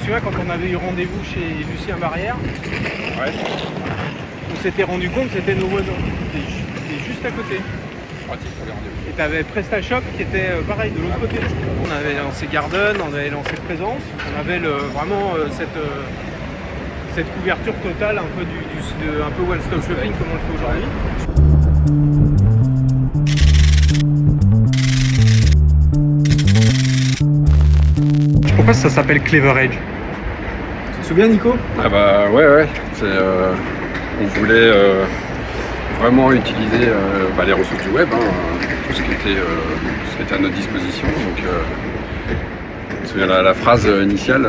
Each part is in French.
souviens quand on avait eu rendez-vous chez Lucien Barrière, Ouais. on s'était rendu compte que c'était nos voisins. C'était juste à côté. Pratique pour les rendez-vous. Et tu avais PrestaShop qui était pareil de l'autre côté. On avait lancé Garden, on avait lancé Présence. On avait vraiment cette couverture totale un peu, un peu one-stop shopping comme on le fait aujourd'hui. Pourquoi ça s'appelle Clever Edge? Tu te souviens, Nico? Ah bah ouais. On voulait vraiment utiliser les ressources du web, tout ce qui était à notre disposition. Donc, je me souviens la phrase initiale.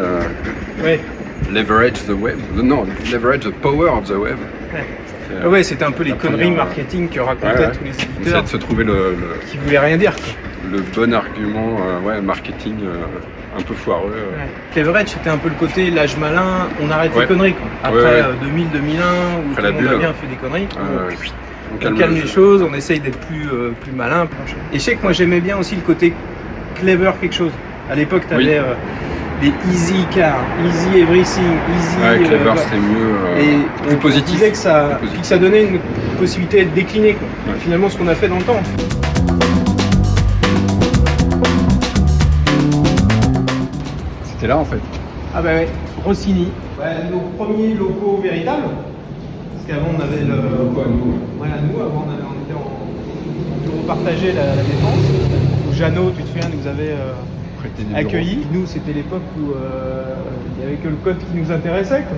Ouais. Leverage the web. Non, leverage the power of the web. Ouais, c'était un peu les conneries marketing que racontaient tous les éditeurs. On essayait de se trouver qui voulaient rien dire. Le bon argument marketing un peu foireux. Clever Edge, c'était un peu le côté l'âge malin, on arrête les conneries. Quoi. Après 2000, 2001, où après tout le monde a bien fait des conneries, on calme les choses, on essaye d'être plus malin. Et je sais que moi j'aimais bien aussi le côté clever quelque chose. À l'époque, tu avais des easy car, easy everything, easy. Clever, c'était mieux, et plus positif. On disait que ça donnait une possibilité d'être décliné. Quoi. Ouais. Finalement, ce qu'on a fait dans le temps. C'était là en fait. Ah bah ouais, Rossini. Nos premiers locaux véritables. Parce qu'avant on avait le. Voilà, nous avant on était en bureau partagé la Défense. Où Jeannot, tu te souviens, nous avait accueillis. Nous, c'était l'époque où il n'y avait que le code qui nous intéressait. Quoi.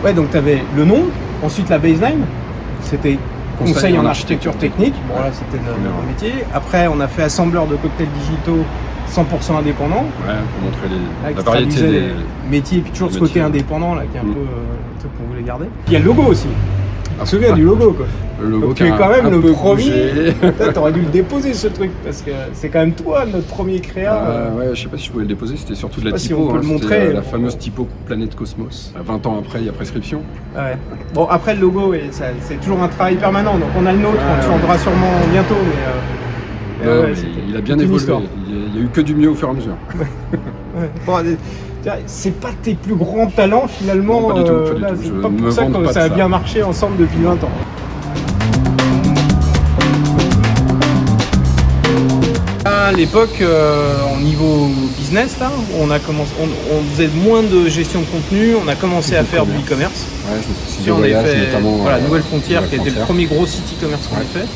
Ouais, donc tu avais le nom, ensuite la baseline, c'était conseil en architecture technique. Bon, là, c'était notre métier. Après, on a fait assembleur de cocktails digitaux 100% indépendants. Ouais, pour montrer la variété des métiers, et puis toujours ce côté indépendant là, qui est un peu le truc qu'on voulait garder. Il y a le logo aussi. Tu te souviens du logo quoi. Le logo donc, tu es quand même le premier. T'aurais dû le déposer ce truc parce que c'est quand même toi notre premier créa. Ouais, je sais pas si je pouvais le déposer, c'était surtout de la typo. Si on peut le montrer. La fameuse typo Planète Cosmos. 20 ans après, il y a prescription. Ouais. Bon, après le logo, c'est toujours un travail permanent. Donc on a le nôtre, on le changera sûrement bientôt. Mais il a bien évolué. Il y a eu que du mieux au fur et à mesure. Bon, c'est pas tes plus grands talents finalement. Non, pas du tout. C'est pas pour ça que ça a bien marché ensemble depuis 20 ans. À l'époque, au niveau business, là, on faisait moins de gestion de contenu, on a commencé à faire du e-commerce. Ouais, on avait fait Nouvelle Frontière, qui était le premier gros site e-commerce qu'on a fait.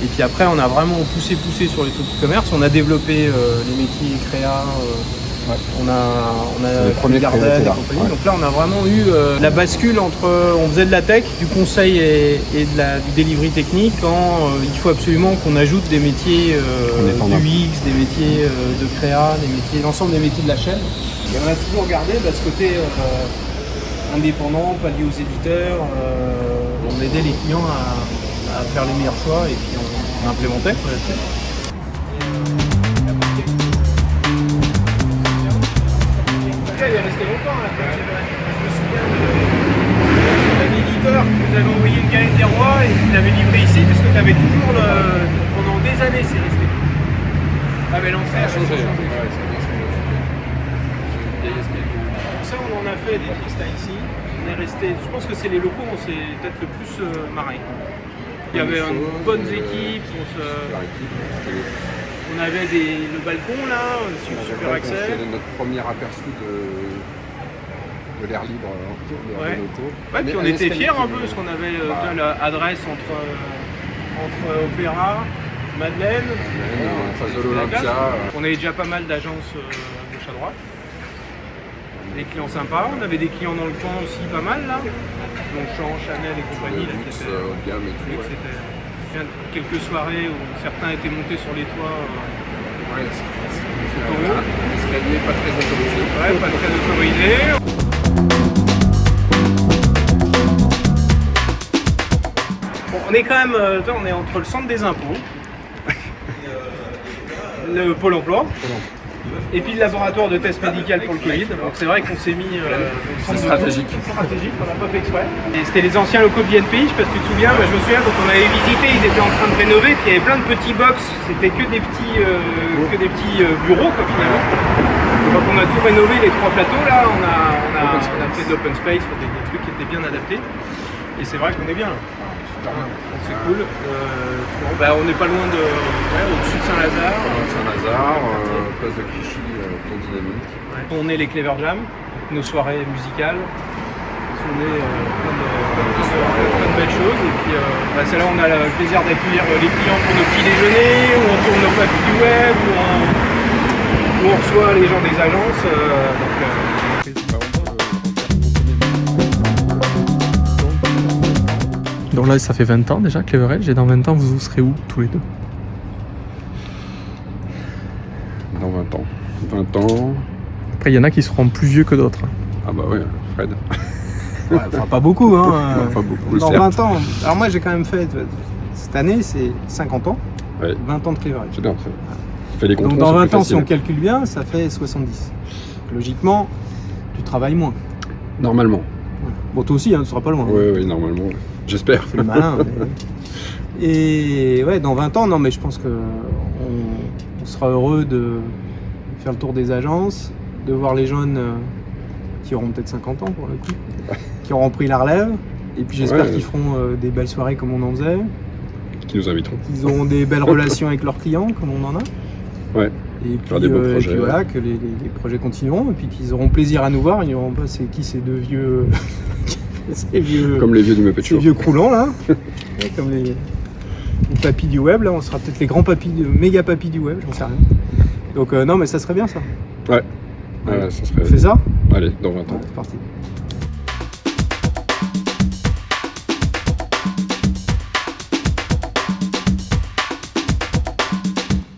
Et puis après, on a vraiment poussé sur les trucs e-commerce. On a développé les métiers créa. On a fait Garden et compagnie. Donc là, on a vraiment eu la bascule entre on faisait de la tech, du conseil et du delivery technique quand il faut absolument qu'on ajoute des métiers du UX, des métiers de créa, l'ensemble des métiers de la chaîne. Et on a toujours gardé ce côté indépendant, pas lié aux éditeurs. On aidait les clients à faire les meilleurs choix et puis on implémentait là-dessus. Il est resté longtemps là. Je me souviens d'un éditeur qui nous avait envoyé une galette des rois et qui l'avait livré ici parce que tu avais toujours pendant des années c'est resté. Ah mais l'ancien a changé. Ça on en a fait des freestyles ici. On est resté. Je pense que c'est les locaux où on s'est peut-être le plus marré. Il y avait une bonne équipe. On avait le balcon là, super accès. C'était notre premier aperçu de l'air libre autour de locaux. Ouais, puis on était fiers un peu parce qu'on avait l'adresse entre Opéra, Madeleine, en face de l'Olympia. On avait déjà pas mal d'agences à gauche à droite. Des clients sympas, on avait des clients dans le coin aussi pas mal là. Longchamp, Chanel et compagnie. Haut de gamme et tout. Quelques soirées où certains étaient montés sur les toits. Escalier pas très autorisé. Ouais, pas très autorisé. Bon, on est quand même on est entre le centre des impôts, le Pôle emploi, et puis le laboratoire de test médical pour le Covid. Donc c'est vrai qu'on s'est mis C'est stratégique. Stratégique, on n'a pas fait exprès. Et c'était les anciens locaux de BNPI, je sais pas si tu te souviens, je me souviens quand on avait visité, ils étaient en train de rénover, puis il y avait plein de petits box, c'était que des petits bureaux quoi finalement. Donc quand on a tout rénové, les 3 plateaux là, on a fait de l'open space, des trucs qui étaient bien adaptés. Et c'est vrai qu'on est bien là. Donc c'est cool. On n'est pas loin de au-dessus de Saint-Lazare. Saint-Lazare, place de Clichy, bien dynamique. Ouais. On est les Clever Jam, nos soirées musicales. On est plein de belles choses. Et puis c'est là où on a le plaisir d'accueillir les clients pour nos petits déjeuners, où on tourne nos papiers du web, où on reçoit les gens des agences. Donc là, ça fait 20 ans déjà, Clever Edge, et dans 20 ans, vous serez où, tous les deux? Dans 20 ans. 20 ans. Après, il y en a qui seront plus vieux que d'autres. Ah bah ouais, Fred. Ouais, enfin, pas beaucoup, hein. Pas beaucoup, dans certes. 20 ans. Alors moi, j'ai quand même fait, cette année, c'est 50 ans. Ouais. 20 ans de Clever Edge. C'est bien, ça fait les contrôles. Donc dans c'est 20 plus ans, si facile. on calcule bien, ça fait 70. Logiquement, tu travailles moins. Normalement. Bon, toi aussi, hein, tu seras pas loin. Oui, normalement. J'espère. C'est le malin. Et ouais, dans 20 ans, non, mais je pense que on sera heureux de faire le tour des agences, de voir les jeunes qui auront peut-être 50 ans pour le coup, qui auront pris la relève. Et puis j'espère Ouais. qu'ils feront des belles soirées comme on en faisait, Qui nous inviteront. qu'ils auront des belles relations avec leurs clients comme on en a. Ouais. Et puis, Faire des beaux et projets. puis voilà, que les projets continueront et puis qu'ils auront plaisir à nous voir. Ils n'auront pas c'est qui ces deux vieux, ces vieux, Comme les vieux du Muppet ces Show. vieux croulants là, Ouais, comme les papis du web là. On sera peut-être les grands papis, méga papis du web, j'en sais rien. Donc non, mais ça serait bien ça. Ouais. Ouais, ça serait. On fait ça. Allez, dans 20 ans. C'est parti.